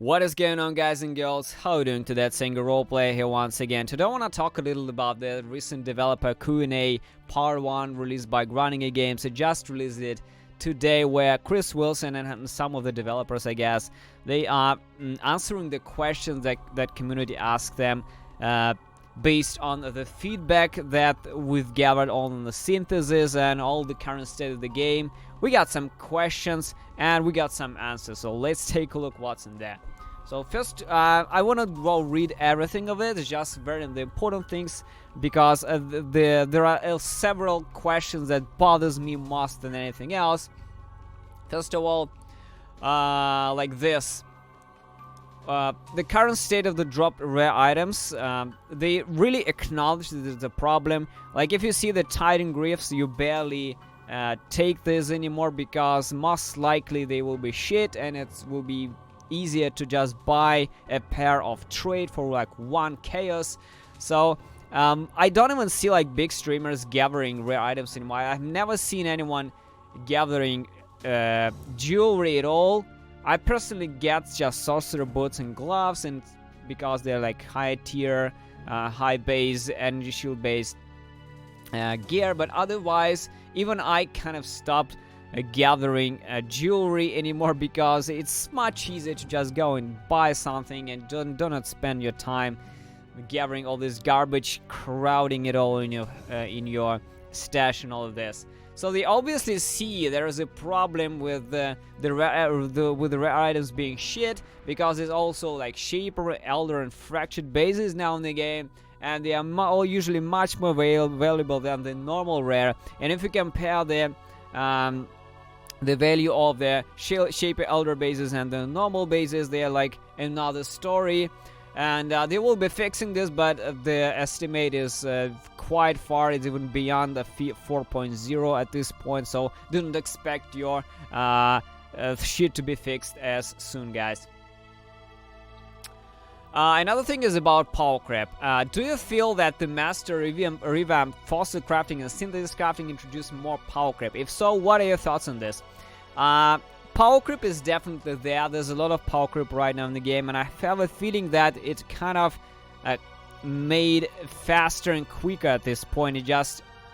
What is going on, guys and girls? How are you doing today? It's Single Roleplay here once again. Today I want to talk a little about the recent developer Q&A Part 1 released by Grinding Games. It just released it today, where Chris Wilson and some of the developers, I guess, they are answering the questions that community asked them based on the feedback that we've gathered on the synthesis and all the current state of the game. We got some questions and we got some answers, so let's take a look what's in there. So first, I want to read everything of it. It's just very the important things, because there are several questions that bothers me most than anything else. First of all, like this. The current state of the dropped rare items, they really acknowledge that there's a problem. Like if you see the Titan Griffs, you barely take this anymore, because most likely they will be shit and it will be easier to just buy a pair of trade for like 1 chaos. So I don't even see like big streamers gathering rare items anymore. I've never seen anyone gathering jewelry at all. I personally get just sorcerer boots and gloves, and because they're like high tier, high base, energy shield based gear. But otherwise, even I kind of stopped gathering jewelry anymore, because it's much easier to just go and buy something and do not spend your time gathering all this garbage, crowding it all in your stash and all of this. So they obviously see there is a problem with the rare items being shit, because there's also like Shaper, Elder, and Fractured bases now in the game, and they are usually much more valuable than the normal rare. And if you compare the value of the Shaper, Elder bases and the normal bases, they are like another story. And they will be fixing this, but the estimate is quite far. It's even beyond the 4.0 at this point, so do not expect your shit to be fixed as soon, guys. Another thing is about power creep. Do you feel that the master revamped fossil crafting and synthesis crafting introduced more power creep? If so, what are your thoughts on this? Power creep is definitely there. There's a lot of power creep right now in the game, and I have a feeling that it kind of made faster and quicker at this point.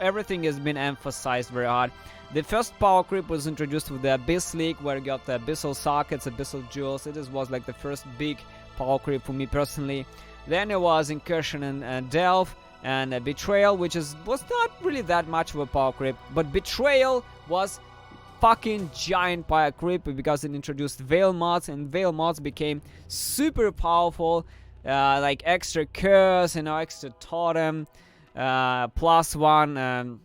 Everything has been emphasized very hard. The first power creep was introduced with the Abyss League, where you got the Abyssal Sockets, Abyssal Jewels. It was like the first big power creep for me personally. Then there was Incursion and Delve, and Betrayal, which was not really that much of a power creep, but Betrayal was fucking giant power creep, because it introduced Veil mods, and Veil mods became super powerful, like extra curse, extra totem, +1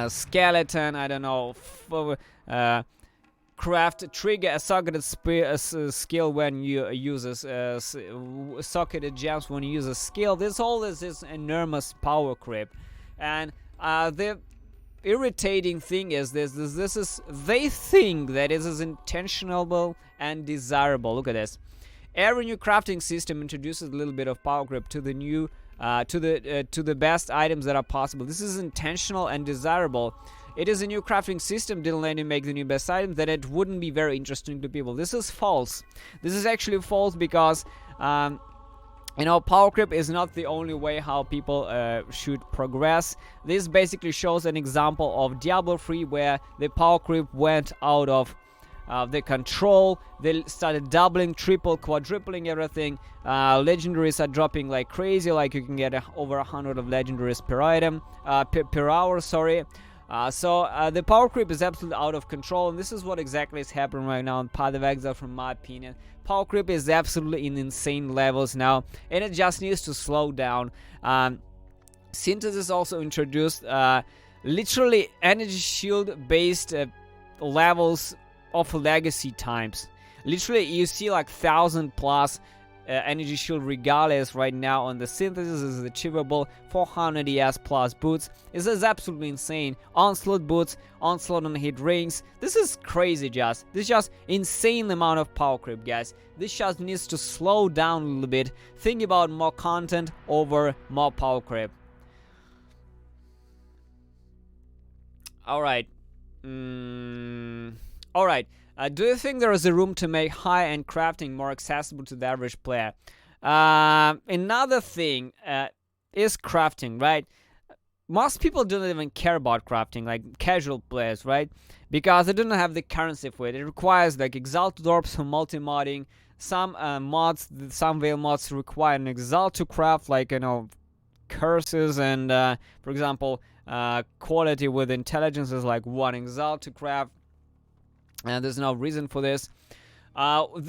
skeleton, I don't know, craft trigger a socketed skill when you use socketed gems when you use a skill. This is enormous power creep, and the irritating thing is they think that it is intentional and desirable. Look at this. Every new crafting system introduces a little bit of power creep to the new to the best items that are possible. This is intentional and desirable. It is a new crafting system didn't let you make the new best items, then it wouldn't be very interesting to people. This is false. This is actually false, because power creep is not the only way how people should progress. This basically shows an example of Diablo 3, where the power creep went out of the control. They started doubling, triple, quadrupling everything. Legendaries are dropping like crazy. Like you can get over 100 of legendaries per item, per hour. Sorry. So the power creep is absolutely out of control, and this is what exactly is happening right now in Path of Exile, from my opinion. Power creep is absolutely in insane levels now, and it just needs to slow down. Synthesis also introduced literally energy shield based levels of legacy times. Literally, you see like 1,000+ energy shield regardless right now on the synthesis. Is achievable. 400 ES plus boots. This is absolutely insane. Onslaught boots, onslaught on hit rings. This is crazy. This is just insane amount of power creep, guys. This just needs to slow down a little bit. Think about more content over more power creep. Alright. Alright. Do you think there is a room to make high-end crafting more accessible to the average player? Another thing is crafting, right? Most people don't even care about crafting, like casual players, right? Because they don't have the currency for it. It requires like Exile Developer for multi-modding. Some mods, some Veil mods require an Exile to craft, like, you know, curses and, for example, quality with intelligence is like one Exile to craft. And there's no reason for this.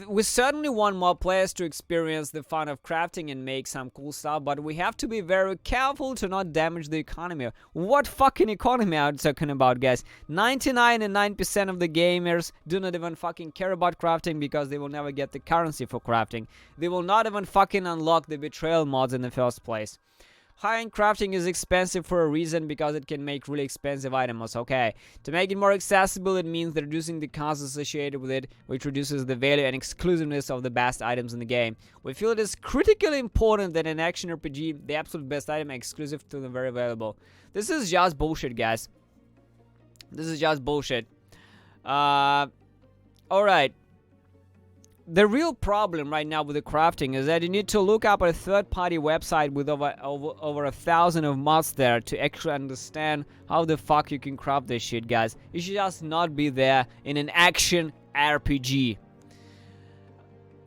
We certainly want more players to experience the fun of crafting and make some cool stuff, but we have to be very careful to not damage the economy. What fucking economy are you talking about, guys? 99.9% of the gamers do not even fucking care about crafting because they will never get the currency for crafting. They will not even fucking unlock the Betrayal mods in the first place. High-end crafting is expensive for a reason, because it can make really expensive items, okay? To make it more accessible, it means reducing the costs associated with it, which reduces the value and exclusiveness of the best items in the game. We feel it is critically important that in action RPG, the absolute best item is exclusive to the very valuable. This is just bullshit, guys. This is just bullshit. Alright. The real problem right now with the crafting is that you need to look up a third-party website with over 1,000 of mods there to actually understand how the fuck you can craft this shit, guys. You should just not be there in an action RPG.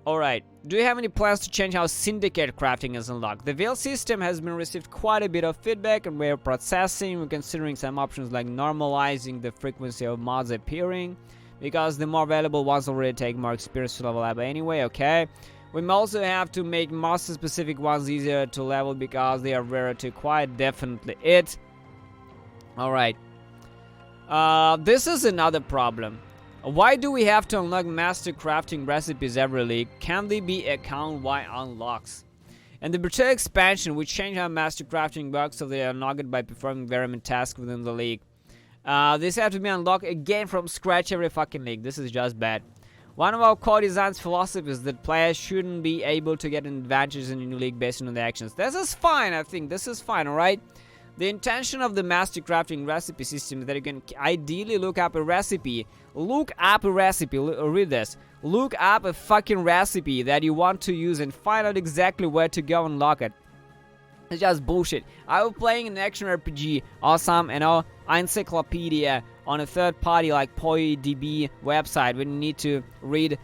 Alright, do you have any plans to change how Syndicate crafting is unlocked? The Veil system has been received quite a bit of feedback, and we're processing. We're considering some options like normalizing the frequency of mods appearing, because the more valuable ones already take more experience to level up anyway, okay? We may also have to make master-specific ones easier to level because they are rarer to acquire, definitely it. Alright. This is another problem. Why do we have to unlock master crafting recipes every league? Can they be account-wide unlocks? And the Betrayal expansion, which changed how master crafting works so they are unlocked by performing environment tasks within the league. This have to be unlocked again from scratch every fucking league. This is just bad. One of our core design's philosophies is that players shouldn't be able to get advantages in a new league based on the actions. This is fine, I think. This is fine, alright? The intention of the master crafting recipe system is that you can ideally look up a recipe. Look up a recipe. Read this. Look up a fucking recipe that you want to use and find out exactly where to go and unlock it. It's just bullshit. I was playing an action RPG or some, you know, encyclopedia on a third party like PoeDB website when you need to read,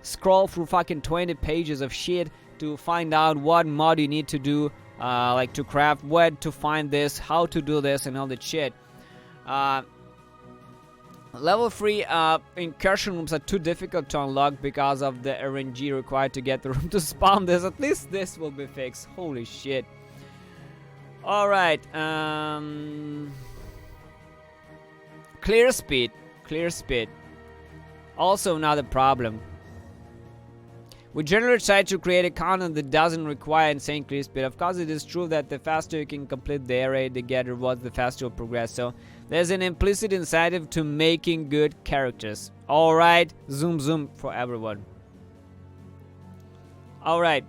scroll through fucking 20 pages of shit to find out what mod you need to do, like to craft, where to find this, how to do this, and all that shit. Level 3 incursion rooms are too difficult to unlock because of the RNG required to get the room to spawn this. At least this will be fixed. Holy shit. Alright, clear speed. Also another problem. We generally try to create a content that doesn't require insane clear speed. Of course, it is true that the faster you can complete the array to get rewards, the faster you'll progress. So there's an implicit incentive to making good characters. Alright, zoom for everyone. Alright,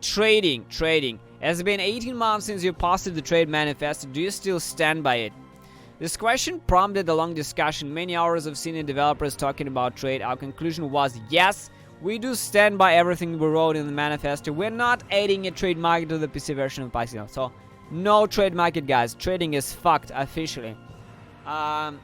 trading. It's been 18 months since you posted the trade manifesto. Do you still stand by it? This question prompted a long discussion, many hours of senior developers talking about trade. Our conclusion was yes, we do stand by everything we wrote in the manifesto. We're not adding a trade market to the PC version of Python. So, no trade market, guys. Trading is fucked officially. Another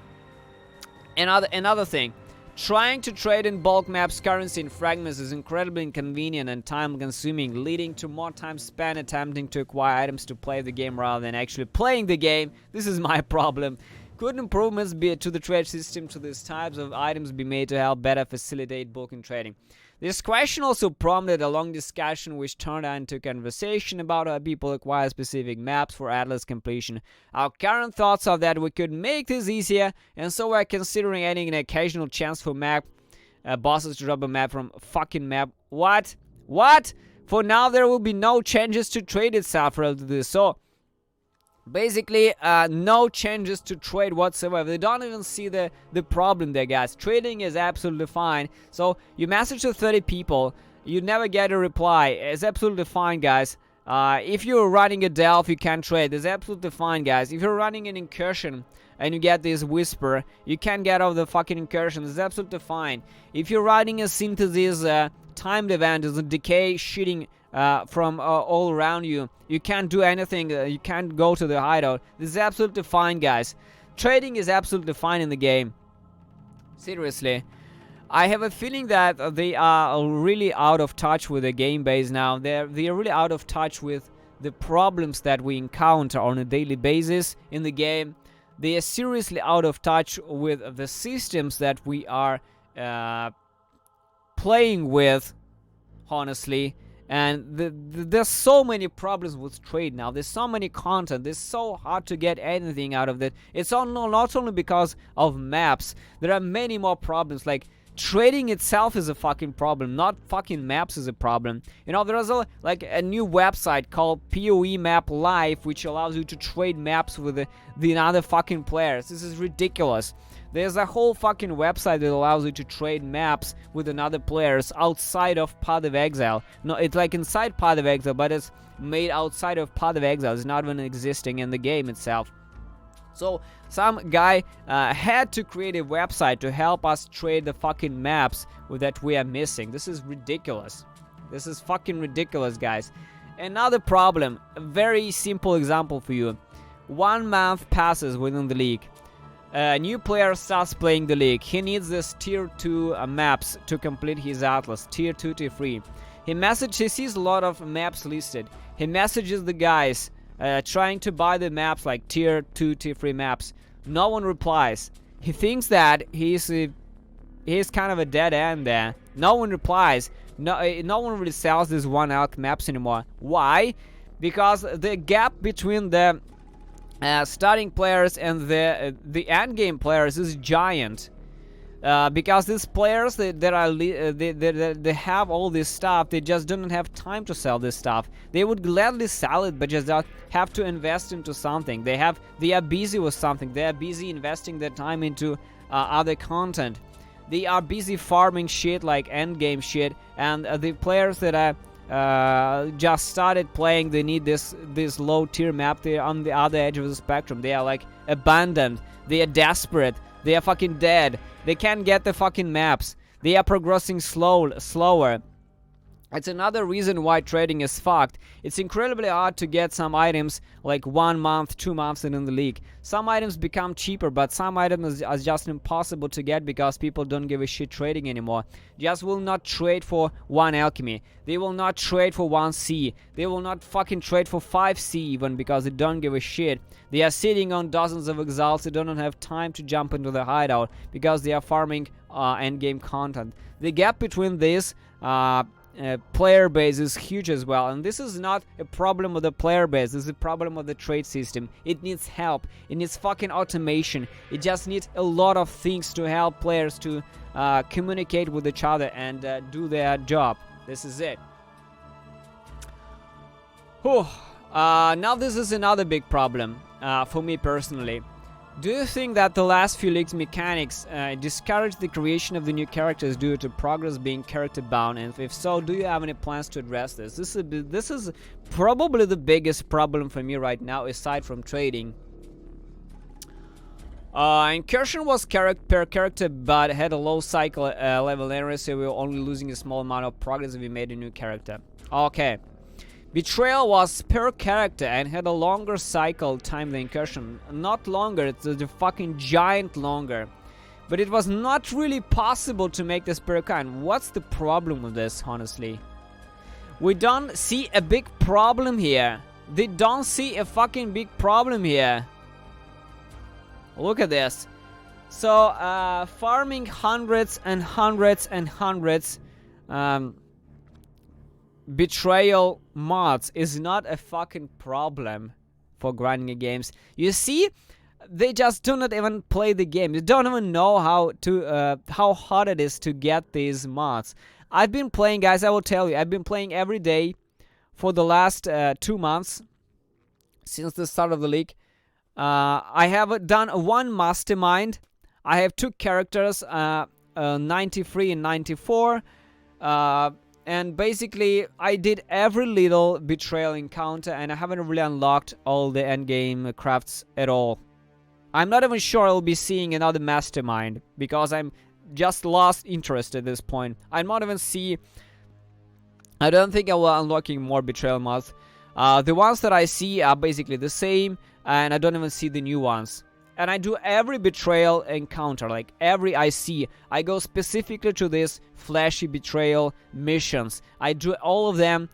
thing. Trying to trade in bulk maps, currency, and fragments is incredibly inconvenient and time-consuming, leading to more time spent attempting to acquire items to play the game rather than actually playing the game. This is my problem. Could improvements be to the trade system to these types of items be made to help better facilitate bulk and trading? This question also prompted a long discussion which turned into a conversation about how people acquire specific maps for Atlas completion. Our current thoughts are that we could make this easier, and so we're considering adding an occasional chance for map bosses to drop a map from fucking map. What? For now there will be no changes to trade itself relative to this. So basically, no changes to trade whatsoever. They don't even see the problem there, guys. Trading is absolutely fine. So you message to 30 people, you never get a reply. It's absolutely fine, guys. If you're running a Delph, you can trade. It's absolutely fine, guys. If you're running an incursion, and you get this whisper, you can't get out of the fucking incursion. It's absolutely fine. If you're riding a synthesis timed event, is a decay shooting from all around you, you can't do anything, you can't go to the hideout. This is absolutely fine, guys. Trading is absolutely fine in the game. Seriously. I have a feeling that they are really out of touch with the game base now. They're really out of touch with the problems that we encounter on a daily basis in the game. They are seriously out of touch with the systems that we are playing with, honestly. And there's so many problems with trade now. There's so many content. It's so hard to get anything out of it. It's not only because of maps. There are many more problems, like trading itself is a fucking problem, not fucking maps is a problem. You know, there's a new website called PoE Map Live, which allows you to trade maps with the other fucking players. This is ridiculous. There's a whole fucking website that allows you to trade maps with another players outside of Path of Exile. No, it's like inside Path of Exile, but it's made outside of Path of Exile. It's not even existing in the game itself. So some guy had to create a website to help us trade the fucking maps that we are missing. This is ridiculous. This is fucking ridiculous, guys. Another problem, a very simple example for you. 1 month passes within the league. A new player starts playing the league. He needs this tier 2 maps to complete his atlas, tier 2, tier 3. He sees a lot of maps listed. He messages the guys trying to buy the maps, like tier 2, tier 3 maps. No one replies. He thinks that he's kind of a dead end there. No one replies. No one really sells these 1 alch maps anymore. Why? Because the gap between the starting players and the end game players is giant. Because these players they have all this stuff, they just don't have time to sell this stuff. They would gladly sell it, but just have to invest into something. They are busy with something. They are busy investing their time into other content. They are busy farming shit like end game shit, and the players that are just started playing, they need this low tier map. They're on the other edge of the spectrum. They are like abandoned. They are desperate. They are fucking dead. They can't get the fucking maps. They are progressing slower. It's another reason why trading is fucked. It's incredibly hard to get some items like 1 month, 2 months in the league. Some items become cheaper, but some items are just impossible to get because people don't give a shit trading anymore. Just will not trade for 1 alchemy. They will not trade for 1 C. They will not fucking trade for 5 C even because they don't give a shit. They are sitting on dozens of exiles. They don't have time to jump into the hideout because they are farming endgame content. The gap between this player base is huge as well, and this is not a problem of the player base. This is a problem of the trade system. It needs help. It needs fucking automation. It just needs a lot of things to help players to communicate with each other and do their job. This is it. Whew. Now this is another big problem for me personally. Do you think that the last few leagues' mechanics discourage the creation of the new characters due to progress being character bound? And if so, do you have any plans to address this? This is probably the biggest problem for me right now, aside from trading. Incursion was per character, but had a low cycle level area, so we were only losing a small amount of progress if we made a new character. Okay. Betrayal was per character and had a longer cycle time than Incursion. Not longer, it's the fucking giant longer. But it was not really possible to make this per kind. What's the problem with this, honestly? We don't see a big problem here. They don't see a fucking big problem here. Look at this. So, farming hundreds and hundreds and hundreds Betrayal mods is not a fucking problem for grinding games. You see, they just do not even play the game. They don't even know how hard it is to get these mods. I've been playing, guys, I will tell you, I've been playing every day for the last 2 months since the start of the league. I have done 1 mastermind. I have 2 characters, 93 and 94. And basically, I did every little betrayal encounter, and I haven't really unlocked all the endgame crafts at all. I'm not even sure I'll be seeing another mastermind, because I'm just lost interest at this point. I don't think I will unlocking more Betrayal mods. The ones that I see are basically the same, and I don't even see the new ones. And I do every Betrayal encounter, like every I see, I go specifically to this flashy Betrayal missions. I do all of them,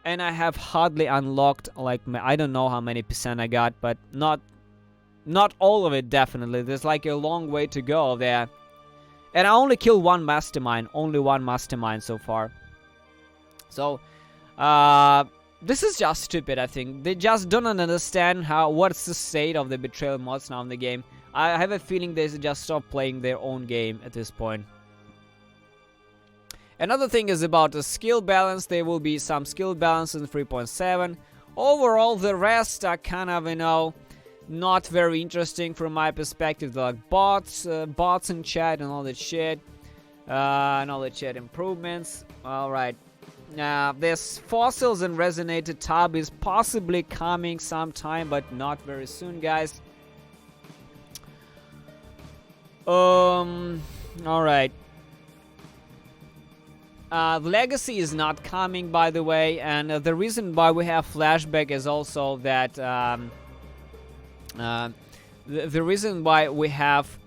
and I have hardly unlocked, like, I don't know how many percent I got, but not all of it, definitely. There's like a long way to go there. And I only killed one mastermind, only one mastermind so far. So, this is just stupid, I think. They just don't understand what's the state of the Betrayal mods now in the game. I have a feeling they just stop playing their own game at this point. Another thing is about the skill balance. There will be some skill balance in 3.7. Overall, the rest are kind of, you know, not very interesting from my perspective. They're like bots in chat and all that shit. And all the chat improvements. Alright. This fossils and resonated tab is possibly coming sometime, but not very soon, guys. Alright. Legacy is not coming, by the way, and the reason why we have flashback is also that the reason why we have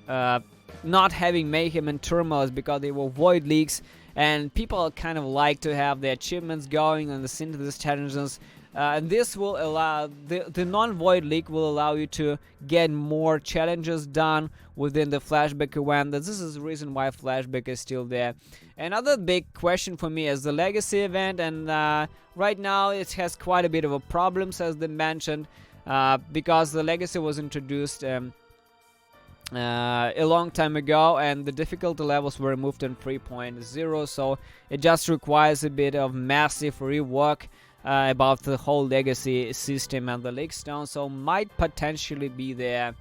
not having mayhem and turmoil is because they were void leaks, and people kind of like to have their achievements going on the synthesis challenges. And this will allow the non-void leak will allow you to get more challenges done within the flashback event. This is the reason why flashback is still there. Another big question for me is the legacy event, and right now it has quite a bit of a problems, as they mentioned, because the legacy was introduced a long time ago, and the difficulty levels were removed in 3.0, so it just requires a bit of massive rework about the whole legacy system and the leak stone, so might potentially be there.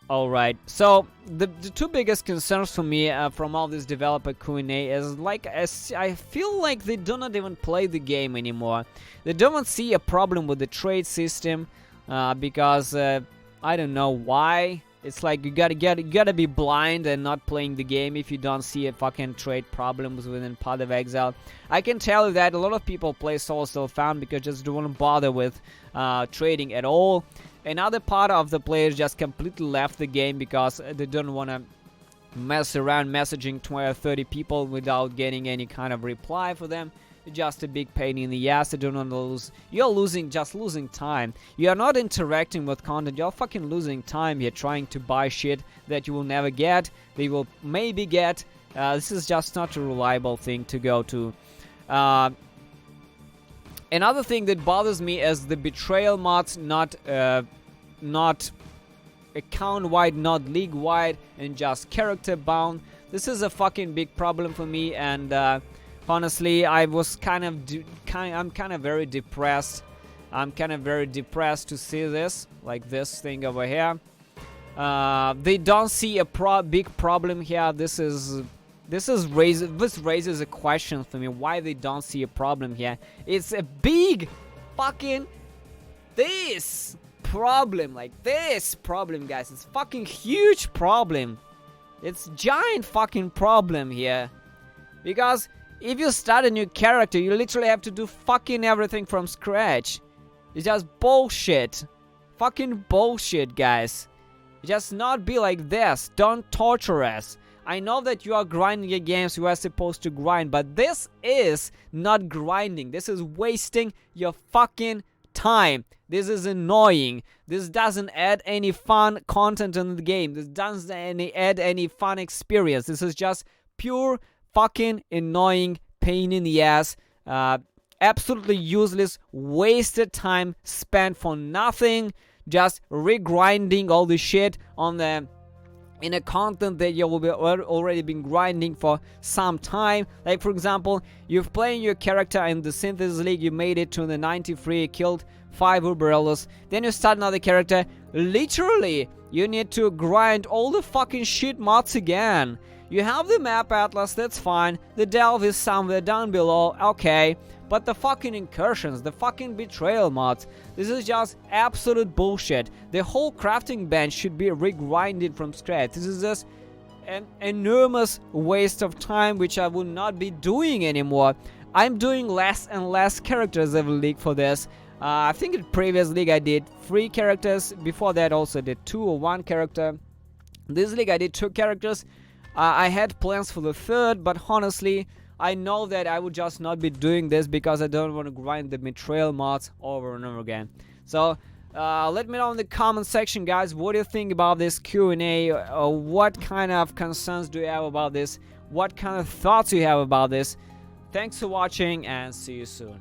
Alright, so the two biggest concerns for me from all this developer Q&A is, like, I feel like they do not even play the game anymore. They don't see a problem with the trade system, because I don't know why. It's like you gotta be blind and not playing the game if you don't see a fucking trade problems within Path of Exile. I can tell you that a lot of people play Soul Still Found because just don't want to bother with trading at all. Another part of the players just completely left the game because they don't want to mess around messaging 20 or 30 people without getting any kind of reply for them. It's just a big pain in the ass. They don't want to lose. You're losing time. You are not interacting with content. You're fucking losing time here trying to buy shit that you will never get. They will maybe get. This is just not a reliable thing to go to. Another thing that bothers me is the Betrayal mods not account-wide, not league-wide, and just character-bound. This is a fucking big problem for me, and honestly, I'm kind of very depressed. I'm kind of very depressed to see this, like this thing over here. They don't see a big problem here. This raises a question for me why they don't see a problem here. It's a big fucking problem, like this problem, guys. It's fucking huge problem. It's giant fucking problem here, because if you start a new character, you literally have to do fucking everything from scratch. It's just bullshit. Fucking bullshit, guys. Just not be like this. Don't torture us. I know that you are grinding your games, you are supposed to grind, but this is not grinding. This is wasting your fucking time. This is annoying. This doesn't add any fun content in the game. This doesn't add any fun experience. This is just pure fucking annoying pain in the ass. Absolutely useless, wasted time spent for nothing. Just regrinding all the shit on the in a content that you will be already been grinding for some time. Like, for example, you're playing your character in the Synthesis League, you made it to the 93, killed 5 Uberellos, then you start another character. Literally, you need to grind all the fucking shit mods again. You have the map atlas, that's fine. The delve is somewhere down below, okay. But the fucking incursions, the fucking betrayal mods, this is just absolute bullshit. The whole crafting bench should be regrinded from scratch. This is just an enormous waste of time which I will not be doing anymore. I'm doing less and less characters every league for this. I think in previous league I did 3 characters. Before that also did 2 or 1 character. This league I did 2 characters. I had plans for the 3rd, but honestly I know that I would just not be doing this because I don't want to grind the betrayal mods over and over again. So let me know in the comment section, guys, what do you think about this Q&A? What kind of concerns do you have about this? What kind of thoughts you have about this? Thanks for watching and see you soon.